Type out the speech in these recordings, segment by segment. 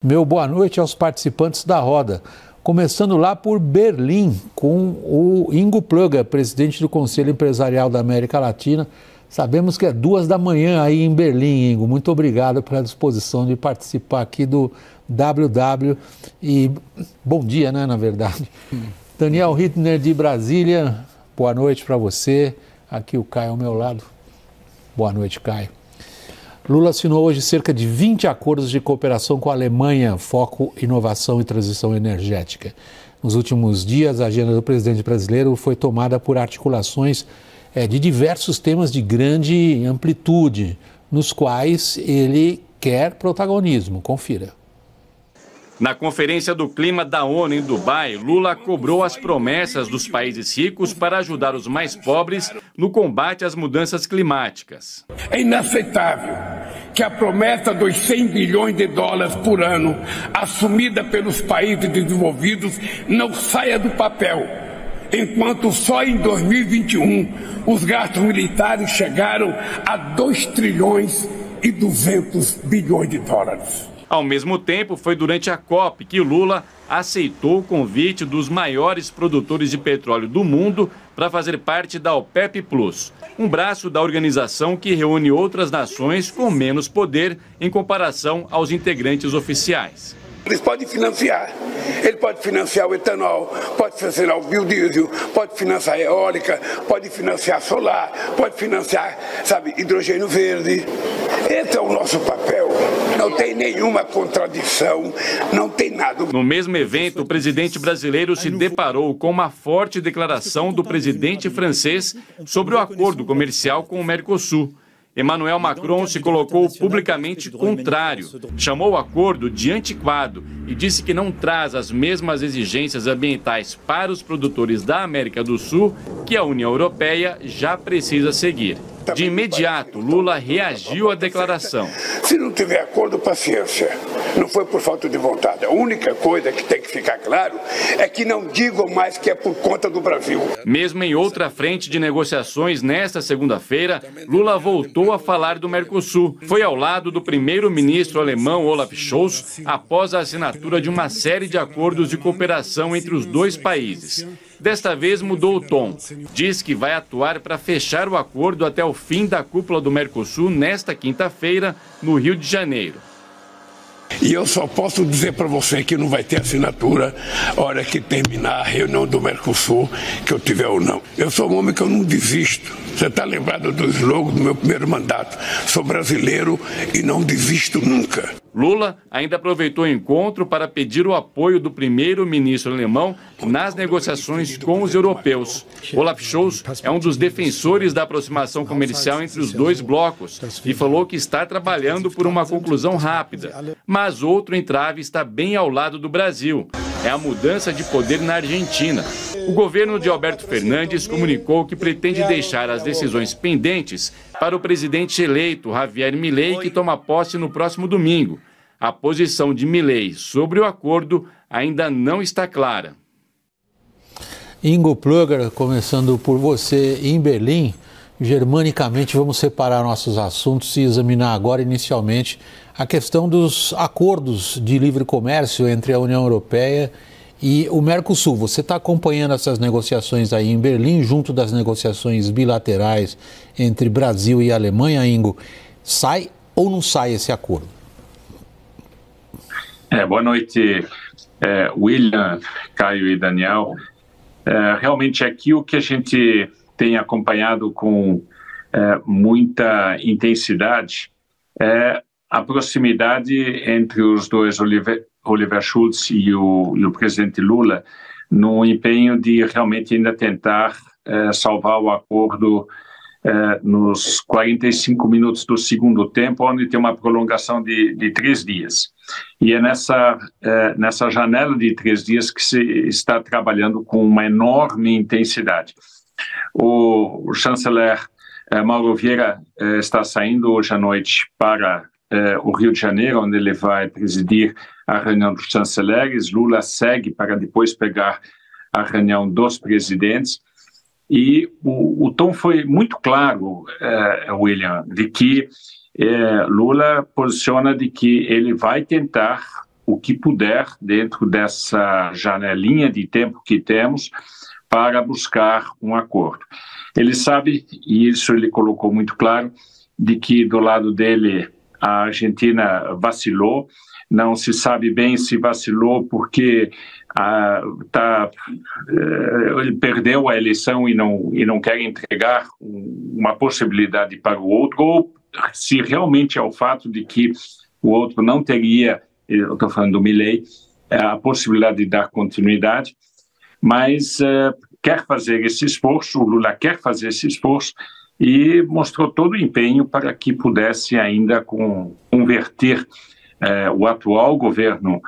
Meu boa noite aos participantes da roda. Começando lá por Berlim, com o Ingo Plöger, presidente do Conselho Empresarial da América Latina. Sabemos que é 2 da manhã aí em Berlim, Ingo. Muito obrigado pela disposição de participar aqui do WW. E bom dia, né, na verdade. Daniel Hittner, de Brasília, boa noite para você. Aqui o Caio ao meu lado. Boa noite, Caio. Lula assinou hoje cerca de 20 acordos de cooperação com a Alemanha, foco inovação e transição energética. Nos últimos dias, a agenda do presidente brasileiro foi tomada por articulações de diversos temas de grande amplitude, nos quais ele quer protagonismo. Confira. Na Conferência do Clima da ONU em Dubai, Lula cobrou as promessas dos países ricos para ajudar os mais pobres no combate às mudanças climáticas. É inaceitável que a promessa dos 100 bilhões de dólares por ano, assumida pelos países desenvolvidos, não saia do papel, enquanto só em 2021 os gastos militares chegaram a 2 trilhões e 200 bilhões de dólares. Ao mesmo tempo, foi durante a COP que Lula aceitou o convite dos maiores produtores de petróleo do mundo para fazer parte da OPEP+, um braço da organização que reúne outras nações com menos poder em comparação aos integrantes oficiais. Eles podem financiar. Ele pode financiar o etanol, pode financiar o biodiesel, pode financiar a eólica, pode financiar solar, pode financiar, hidrogênio verde. Esse é o nosso papel. Não tem nenhuma contradição, não tem nada. No mesmo evento, o presidente brasileiro se deparou com uma forte declaração do presidente francês sobre o acordo comercial com o Mercosul. Emmanuel Macron se colocou publicamente contrário, chamou o acordo de antiquado e disse que não traz as mesmas exigências ambientais para os produtores da América do Sul que a União Europeia já precisa seguir. De imediato, Lula reagiu à declaração. Se não tiver acordo, paciência. Não foi por falta de vontade. A única coisa que tem que ficar claro é que não digam mais que é por conta do Brasil. Mesmo em outra frente de negociações, nesta segunda-feira, Lula voltou a falar do Mercosul. Foi ao lado do primeiro-ministro alemão Olaf Scholz após a assinatura de uma série de acordos de cooperação entre os dois países. Desta vez mudou o tom. Diz que vai atuar para fechar o acordo até o fim da cúpula do Mercosul nesta quinta-feira, no Rio de Janeiro. E eu só posso dizer para você que não vai ter assinatura a hora que terminar a reunião do Mercosul, que eu tiver ou não. Eu sou um homem que eu não desisto. Você está lembrado do slogan do meu primeiro mandato? Sou brasileiro e não desisto nunca. Lula ainda aproveitou o encontro para pedir o apoio do primeiro-ministro alemão nas negociações com os europeus. Olaf Scholz é um dos defensores da aproximação comercial entre os dois blocos e falou que está trabalhando por uma conclusão rápida. Mas outro entrave está bem ao lado do Brasil. É a mudança de poder na Argentina. O governo de Alberto Fernandes comunicou que pretende deixar as decisões pendentes para o presidente eleito, Javier Milei, que toma posse no próximo domingo. A posição de Milei sobre o acordo ainda não está clara. Ingo Plöger, começando por você em Berlim, germanicamente vamos separar nossos assuntos e examinar agora inicialmente a questão dos acordos de livre comércio entre a União Europeia e o Mercosul. Você está acompanhando essas negociações aí em Berlim, junto das negociações bilaterais entre Brasil e Alemanha, Ingo. Sai ou não sai esse acordo? Boa noite, William, Caio e Daniel. Realmente aqui o que a gente tem acompanhado com muita intensidade é a proximidade entre os dois, Oliver Schulz e o presidente Lula, no empenho de realmente ainda tentar salvar o acordo nos 45 minutos do segundo tempo, onde tem uma prolongação de 3 dias. E é nessa janela de 3 dias que se está trabalhando com uma enorme intensidade. O chanceler Mauro Vieira está saindo hoje à noite para o Rio de Janeiro, onde ele vai presidir a reunião dos chanceleres. Lula segue para depois pegar a reunião dos presidentes. E o tom foi muito claro, William, de que Lula posiciona de que ele vai tentar o que puder dentro dessa janelinha de tempo que temos para buscar um acordo. Ele sabe, e isso ele colocou muito claro, de que do lado dele a Argentina vacilou. Não se sabe bem se vacilou porque ele perdeu a eleição e não quer entregar uma possibilidade para o outro, ou se realmente é o fato de que o outro não teria, eu estou falando do Milei, a possibilidade de dar continuidade, mas quer fazer esse esforço, o Lula quer fazer esse esforço, e mostrou todo o empenho para que pudesse ainda converter o atual governo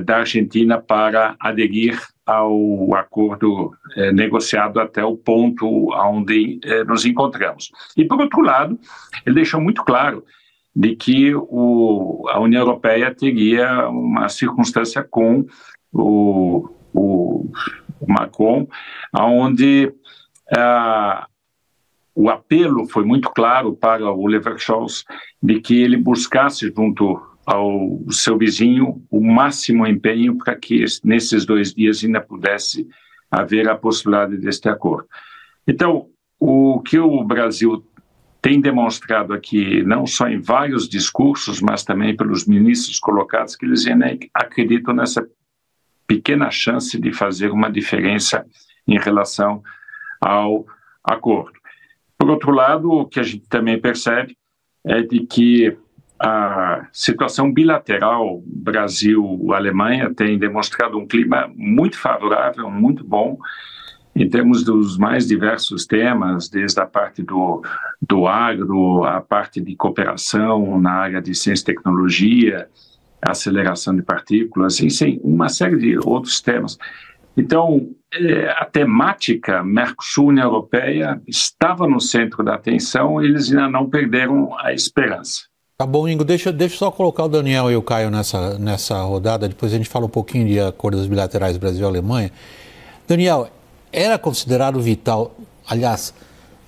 da Argentina para aderir ao acordo negociado até o ponto onde nos encontramos. E, por outro lado, ele deixou muito claro de que a União Europeia teria uma circunstância com o Macron, onde o apelo foi muito claro para o Oliver Scholz de que ele buscasse junto ao seu vizinho o máximo empenho para que nesses 2 dias ainda pudesse haver a possibilidade deste acordo. Então, o que o Brasil tem demonstrado aqui, não só em vários discursos, mas também pelos ministros colocados, que eles acreditam nessa pequena chance de fazer uma diferença em relação ao acordo. Por outro lado, o que a gente também percebe de que a situação bilateral Brasil-Alemanha tem demonstrado um clima muito favorável, muito bom, em termos dos mais diversos temas, desde a parte do agro, a parte de cooperação na área de ciência e tecnologia, aceleração de partículas, enfim, uma série de outros temas. Então, a temática Mercosul-União Europeia estava no centro da atenção e eles ainda não perderam a esperança. Tá bom, Ingo, deixa eu só colocar o Daniel e o Caio nessa rodada, depois a gente fala um pouquinho de acordos bilaterais Brasil-Alemanha. Daniel, era considerado vital, aliás,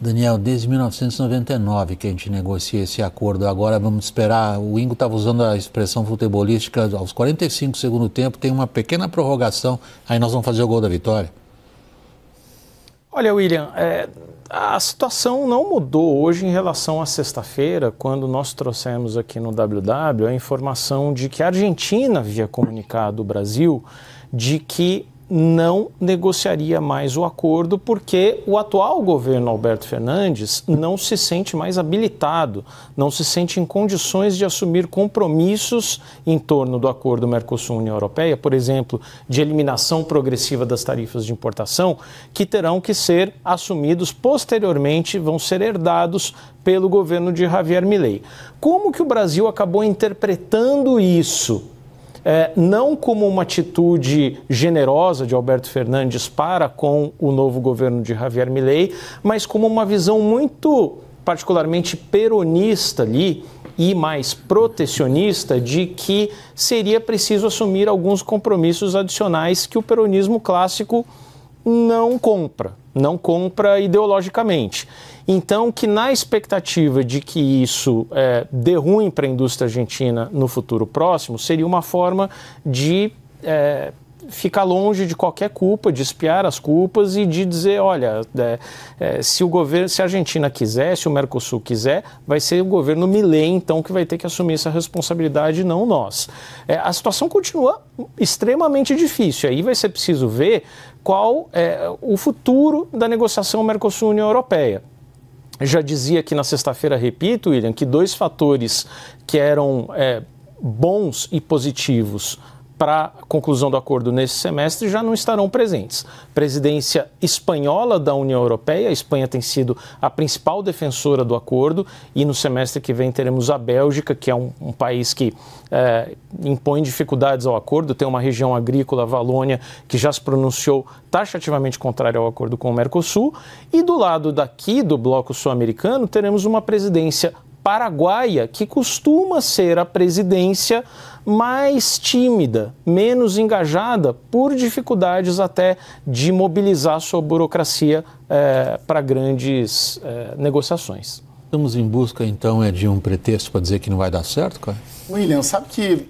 Daniel, desde 1999 que a gente negocia esse acordo, agora vamos esperar, o Ingo estava usando a expressão futebolística, aos 45 do segundo tempo tem uma pequena prorrogação, aí nós vamos fazer o gol da vitória. Olha, William, a situação não mudou hoje em relação à sexta-feira, quando nós trouxemos aqui no WW a informação de que a Argentina havia comunicado ao Brasil de que não negociaria mais o acordo porque o atual governo Alberto Fernandes não se sente mais habilitado, não se sente em condições de assumir compromissos em torno do acordo Mercosul-União Europeia, por exemplo, de eliminação progressiva das tarifas de importação, que terão que ser assumidos posteriormente, vão ser herdados pelo governo de Javier Milei. Como que o Brasil acabou interpretando isso? Não como uma atitude generosa de Alberto Fernandes para com o novo governo de Javier Milei, mas como uma visão muito particularmente peronista ali e mais protecionista de que seria preciso assumir alguns compromissos adicionais que o peronismo clássico não compra ideologicamente. Então, que na expectativa de que isso dê ruim para a indústria argentina no futuro próximo, seria uma forma de ficar longe de qualquer culpa, de espiar as culpas e de dizer, olha, se a Argentina quiser, se o Mercosul quiser, vai ser o governo Milei, então, que vai ter que assumir essa responsabilidade, não nós. A situação continua extremamente difícil, aí vai ser preciso ver qual é o futuro da negociação Mercosul-União Europeia. Já dizia aqui na sexta-feira, repito, William, que 2 fatores que eram bons e positivos para a conclusão do acordo nesse semestre já não estarão presentes. Presidência espanhola da União Europeia, a Espanha tem sido a principal defensora do acordo e no semestre que vem teremos a Bélgica, que é um país que impõe dificuldades ao acordo, tem uma região agrícola, a Valônia, que já se pronunciou taxativamente contrária ao acordo com o Mercosul, e do lado daqui do bloco sul-americano teremos uma presidência paraguaia, que costuma ser a presidência mais tímida, menos engajada, por dificuldades até de mobilizar sua burocracia para grandes negociações. Estamos em busca, então, de um pretexto para dizer que não vai dar certo, cara? William, sabe que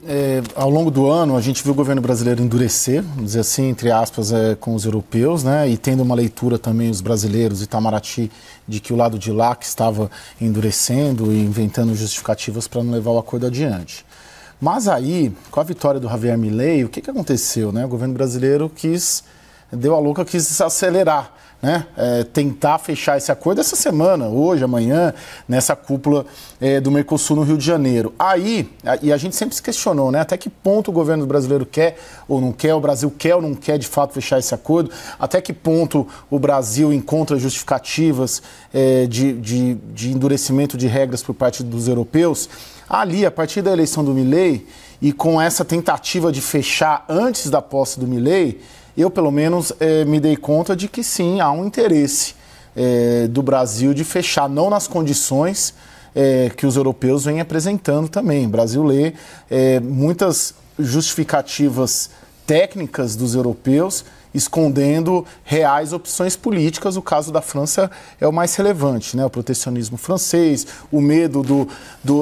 ao longo do ano a gente viu o governo brasileiro endurecer, vamos dizer assim, entre aspas, com os europeus, né? E tendo uma leitura também, os brasileiros, Itamaraty, de que o lado de lá que estava endurecendo e inventando justificativas para não levar o acordo adiante. Mas aí, com a vitória do Javier Milei, o que aconteceu, né? O governo brasileiro deu a louca, quis acelerar, né? Tentar fechar esse acordo essa semana, hoje, amanhã, nessa cúpula do Mercosul no Rio de Janeiro. Aí, e a gente sempre se questionou, né? Até que ponto o governo brasileiro quer ou não quer, o Brasil quer ou não quer de fato fechar esse acordo, até que ponto o Brasil encontra justificativas de endurecimento de regras por parte dos europeus. Ali, a partir da eleição do Milei e com essa tentativa de fechar antes da posse do Milei, eu, pelo menos, me dei conta de que sim, há um interesse do Brasil de fechar, não nas condições que os europeus vêm apresentando também. O Brasil lê muitas justificativas técnicas dos europeus escondendo reais opções políticas. O caso da França é o mais relevante, né? O protecionismo francês, o medo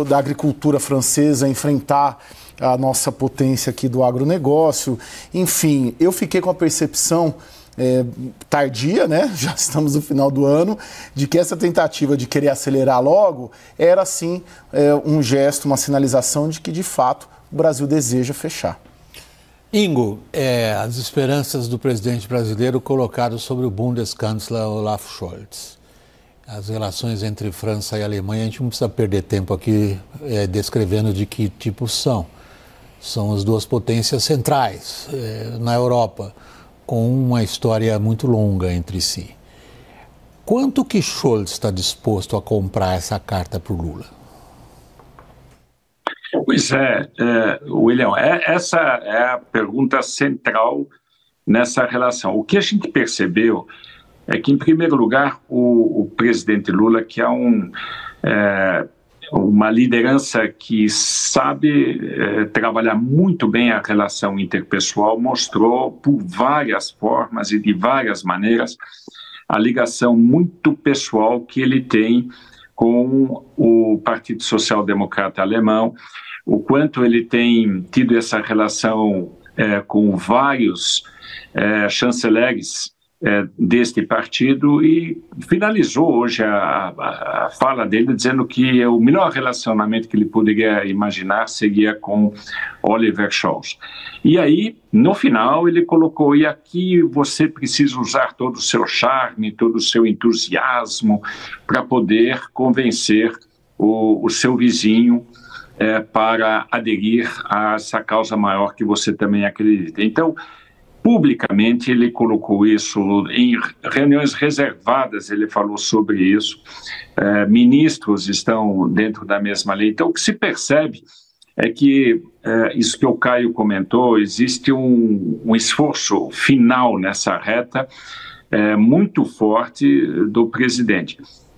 da agricultura francesa enfrentar a nossa potência aqui do agronegócio. Enfim, eu fiquei com a percepção tardia, né? Já estamos no final do ano, de que essa tentativa de querer acelerar logo era, sim, um gesto, uma sinalização de que, de fato, o Brasil deseja fechar. Ingo, as esperanças do presidente brasileiro colocadas sobre o Bundeskanzler Olaf Scholz. As relações entre França e Alemanha, a gente não precisa perder tempo aqui descrevendo de que tipo são. São as duas potências centrais na Europa, com uma história muito longa entre si. Quanto que Scholz está disposto a comprar essa carta para o Lula? Pois William, essa é a pergunta central nessa relação. O que a gente percebeu é que, em primeiro lugar, o presidente Lula, que é uma liderança que sabe trabalhar muito bem a relação interpessoal, mostrou por várias formas e de várias maneiras a ligação muito pessoal que ele tem com o Partido Social Democrata Alemão, o quanto ele tem tido essa relação com vários chanceleres deste partido, e finalizou hoje a fala dele dizendo que o melhor relacionamento que ele poderia imaginar seria com Oliver Scholz. E aí, no final, ele colocou: e aqui você precisa usar todo o seu charme, todo o seu entusiasmo para poder convencer o seu vizinho para aderir a essa causa maior que você também acredita. Então, publicamente, ele colocou isso em reuniões reservadas, ele falou sobre isso. Ministros estão dentro da mesma lei. Então, o que se percebe é que, isso que o Caio comentou, existe um esforço final nessa reta muito forte do presidente.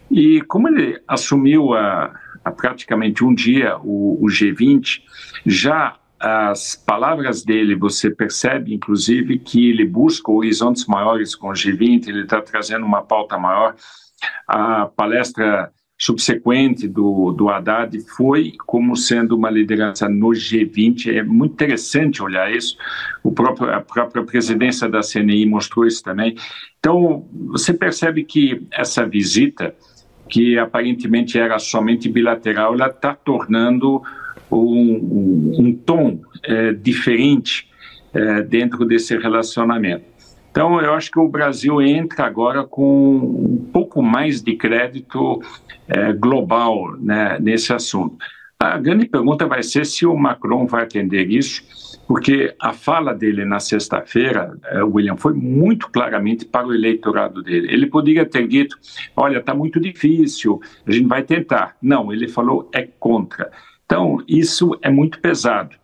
E como ele assumiu há praticamente um dia o G20, já as palavras dele, você percebe, inclusive, que ele busca horizontes maiores com o G20, ele está trazendo uma pauta maior. A palestra subsequente do Haddad foi como sendo uma liderança no G20. É muito interessante olhar isso. A própria presidência da CNI mostrou isso também. Então, você percebe que essa visita, que aparentemente era somente bilateral, ela está tornando um tom diferente dentro desse relacionamento. Então, eu acho que o Brasil entra agora com um pouco mais de crédito global, né, nesse assunto. A grande pergunta vai ser se o Macron vai atender isso, porque a fala dele na sexta-feira, William, foi muito claramente para o eleitorado dele. Ele poderia ter dito: olha, está muito difícil, a gente vai tentar. Não, ele falou contra. Então, isso é muito pesado.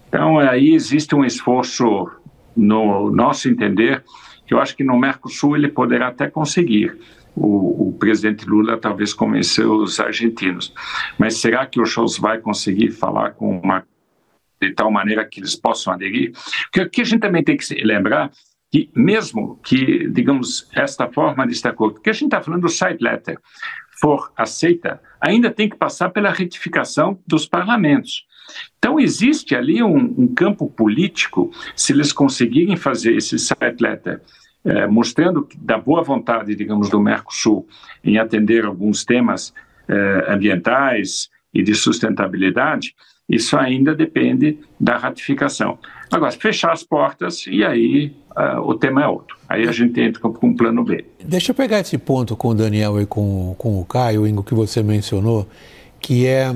Então, aí existe um esforço, no nosso entender, que eu acho que no Mercosul ele poderá até conseguir. O presidente Lula talvez convenceu os argentinos. Mas será que o Scholz vai conseguir falar de tal maneira que eles possam aderir? Porque o que a gente também tem que lembrar, que mesmo que, digamos, esta forma de estar acordo, porque a gente está falando do side letter, for aceita, ainda tem que passar pela retificação dos parlamentos. Então, existe ali um campo político, se eles conseguirem fazer esse side letter, mostrando da boa vontade, digamos, do Mercosul em atender alguns temas ambientais e de sustentabilidade, isso ainda depende da ratificação. Agora, fechar as portas e aí o tema é outro. Aí a gente entra com um plano B. Deixa eu pegar esse ponto com o Daniel e com o Caio, Ingo, que você mencionou, que é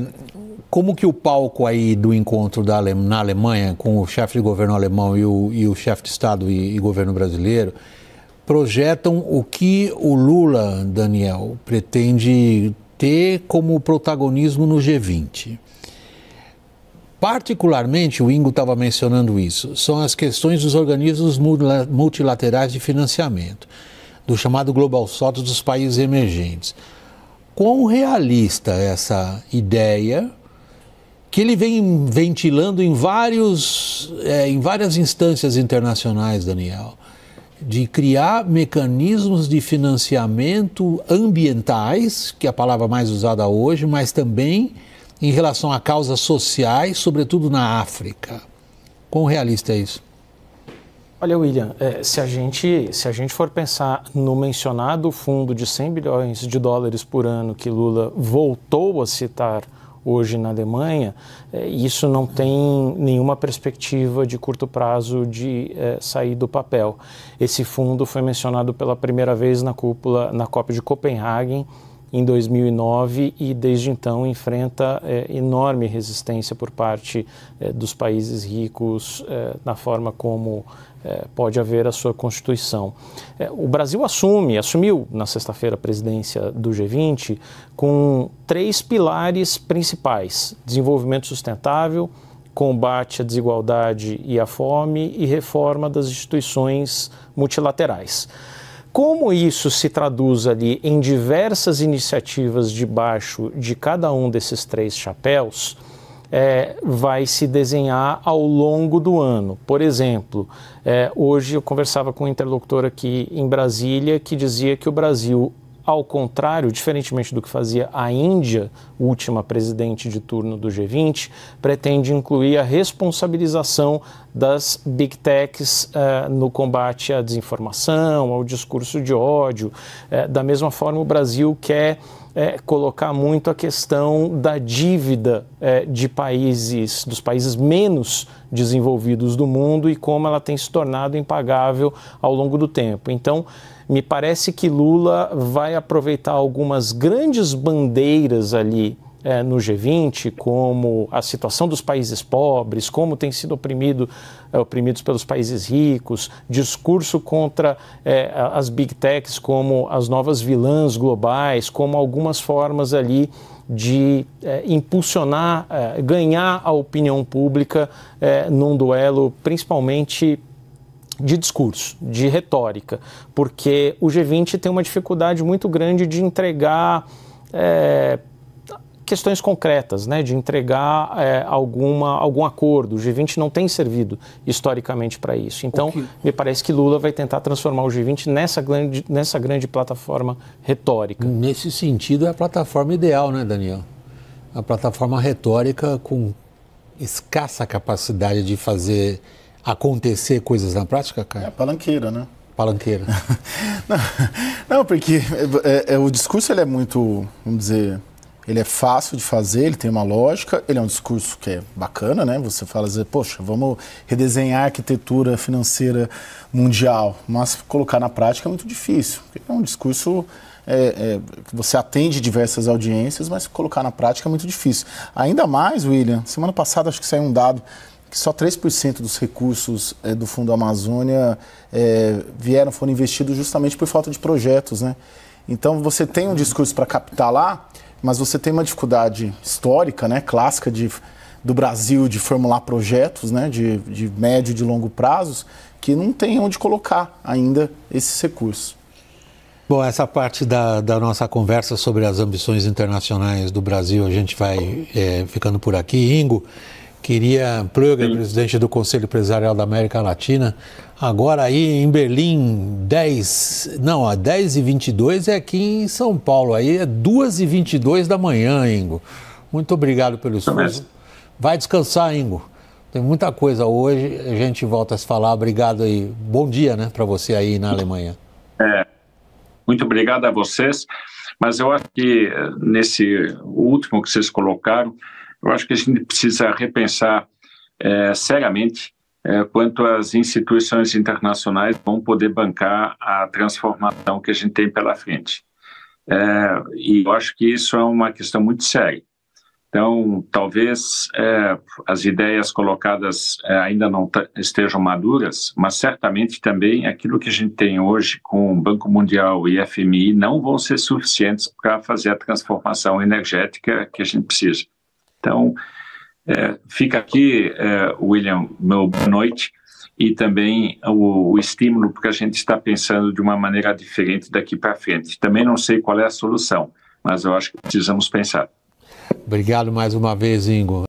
como que o palco aí do encontro na Alemanha, com o chefe de governo alemão e o chefe de Estado e governo brasileiro, projetam o que o Lula, Daniel, pretende ter como protagonismo no G20. Particularmente, o Ingo estava mencionando isso, são as questões dos organismos multilaterais de financiamento, do chamado Global South dos países emergentes. Quão realista é essa ideia que ele vem ventilando em várias instâncias internacionais, Daniel, de criar mecanismos de financiamento ambientais, que é a palavra mais usada hoje, mas também em relação a causas sociais, sobretudo na África. Quão realista é isso? Olha, William, se a gente for pensar no mencionado fundo de 100 bilhões de dólares por ano que Lula voltou a citar hoje na Alemanha, isso não tem nenhuma perspectiva de curto prazo de sair do papel. Esse fundo foi mencionado pela primeira vez na COP de Copenhague, em 2009, e desde então enfrenta enorme resistência por parte dos países ricos na forma como pode haver a sua Constituição. O Brasil assumiu na sexta-feira a presidência do G20 com 3 pilares principais: desenvolvimento sustentável, combate à desigualdade e à fome e reforma das instituições multilaterais. Como isso se traduz ali em diversas iniciativas debaixo de cada um desses 3 chapéus, vai se desenhar ao longo do ano. Por exemplo, hoje eu conversava com um interlocutor aqui em Brasília que dizia que o Brasil, ao contrário, diferentemente do que fazia a Índia, última presidente de turno do G20, pretende incluir a responsabilização das Big Techs no combate à desinformação, ao discurso de ódio. Da mesma forma, o Brasil quer colocar muito a questão da dívida dos países menos desenvolvidos do mundo e como ela tem se tornado impagável ao longo do tempo. Então, me parece que Lula vai aproveitar algumas grandes bandeiras ali no G20, como a situação dos países pobres, como tem sido oprimidos pelos países ricos, discurso contra as Big Techs como as novas vilãs globais, como algumas formas ali de impulsionar, ganhar a opinião pública num duelo principalmente de discurso, de retórica, porque o G20 tem uma dificuldade muito grande de entregar questões concretas, né, de entregar algum acordo. O G20 não tem servido historicamente para isso. Então, me parece que Lula vai tentar transformar o G20 nessa grande plataforma retórica. Nesse sentido, é a plataforma ideal, né, Daniel? A plataforma retórica com escassa capacidade de fazer acontecer coisas na prática, cara? É a palanqueira, né? Palanqueira. Não, porque o discurso ele é muito, vamos dizer, ele é fácil de fazer, ele tem uma lógica, ele é um discurso que é bacana, né? Você fala assim, poxa, vamos redesenhar a arquitetura financeira mundial, mas colocar na prática é muito difícil. É um discurso que você atende diversas audiências, mas colocar na prática é muito difícil. Ainda mais, William, semana passada acho que saiu um dado que só 3% dos recursos do Fundo Amazônia foram investidos justamente por falta de projetos, né? Então você tem um discurso para captar lá, mas você tem uma dificuldade histórica, né, clássica do Brasil de formular projetos, né, de médio e de longo prazos, que não tem onde colocar ainda esses recursos. Bom, essa parte da nossa conversa sobre as ambições internacionais do Brasil, a gente vai ficando por aqui. Ingo, Plöger, presidente do Conselho Empresarial da América Latina. Agora aí em Berlim, 10h22 é aqui em São Paulo, aí é 2h22 da manhã, Ingo. Muito obrigado pelo esforço. Vai descansar, Ingo. Tem muita coisa hoje, a gente volta a se falar. Obrigado aí. Bom dia, né, para você aí na Alemanha. Muito obrigado a vocês, mas eu acho que nesse último que vocês colocaram, eu acho que a gente precisa repensar seriamente quanto as instituições internacionais vão poder bancar a transformação que a gente tem pela frente. E eu acho que isso é uma questão muito séria. Então, talvez as ideias colocadas ainda não estejam maduras, mas certamente também aquilo que a gente tem hoje com o Banco Mundial e FMI não vão ser suficientes para fazer a transformação energética que a gente precisa. Então, fica aqui, William, meu boa noite, e também o estímulo, porque a gente está pensando de uma maneira diferente daqui para frente. Também não sei qual é a solução, mas eu acho que precisamos pensar. Obrigado mais uma vez, Ingo.